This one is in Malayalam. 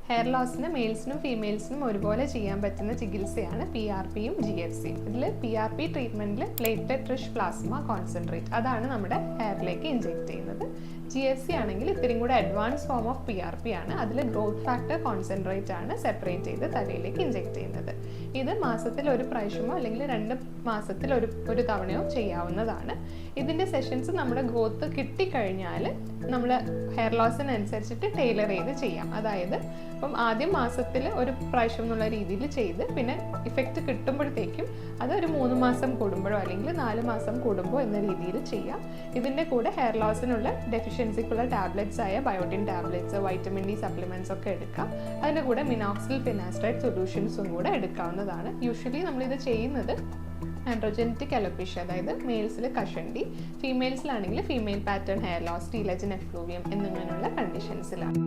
ഹെയർ ലോസിന് മെയിൽസിനും ഫീമെയിൽസിനും ഒരുപോലെ ചെയ്യാൻ പറ്റുന്ന ചികിത്സയാണ് PRPയും GFCയും. ഇതിൽ PRP ട്രീറ്റ്മെൻറ്റിൽ പ്ലേറ്റ്ലെറ്റ് റിച്ച് പ്ലാസ്മ കോൺസെൻട്രേറ്റ് അതാണ് നമ്മുടെ ഹെയറിലേക്ക് ഇഞ്ചെക്ട് ചെയ്യുന്നത്. GFC ആണെങ്കിൽ ഇത്തിരി കൂടെ അഡ്വാൻസ് ഫോം ഓഫ് PRP ആണ്. അതിൽ ഗ്രോത്ത് ഫാക്ടർ കോൺസെൻട്രേറ്റ് ആണ് സെപ്പറേറ്റ് ചെയ്ത് തലയിലേക്ക് ഇഞ്ചെക്ട് ചെയ്യുന്നത്. ഇത് മാസത്തിൽ ഒരു പ്രാവശ്യമോ അല്ലെങ്കിൽ 2 മാസത്തിൽ ഒരു തവണയോ ചെയ്യാവുന്നതാണ്. ഇതിൻ്റെ സെഷൻസ് നമ്മുടെ ഗ്രോത്ത് കിട്ടിക്കഴിഞ്ഞാൽ നമ്മൾ ഹെയർ ലോസിനനുസരിച്ചിട്ട് ടൈലർ ചെയ്ത് ചെയ്യാം. അതായത് ഇപ്പം ആദ്യം മാസത്തിൽ ഒരു പ്രാവശ്യം എന്നുള്ള രീതിയിൽ ചെയ്ത് പിന്നെ ഇഫക്റ്റ് കിട്ടുമ്പോഴത്തേക്കും അത് ഒരു 3 മാസം കൂടുമ്പോഴോ അല്ലെങ്കിൽ 4 മാസം കൂടുമ്പോൾ എന്ന രീതിയിൽ ചെയ്യാം. ഇതിൻ്റെ കൂടെ ഹെയർ ലോസിനുള്ള ഡെഫിഷ്യൻസിക്കുള്ള ടാബ്ലറ്റ്സ് ആയ biotin tablets, vitamin D supplements ഒക്കെ എടുക്കാം. അതിൻ്റെ കൂടെ മിനോക്സിൽ ഫിനാസ്ട്രൈഡ് സൊല്യൂഷൻസും കൂടെ എടുക്കാവുന്നതാണ്. യൂഷ്വലി നമ്മളിത് ചെയ്യുന്നത് ആൻഡ്രോജനറ്റിക് അലോപേഷ്യ, അതായത് മെയിൽസിൽ കഷണ്ടി, ഫീമെയിൽസിലാണെങ്കിൽ female pattern hair loss, telogen effluvium എന്നിങ്ങനെയുള്ള കണ്ടീഷൻസിലാണ്.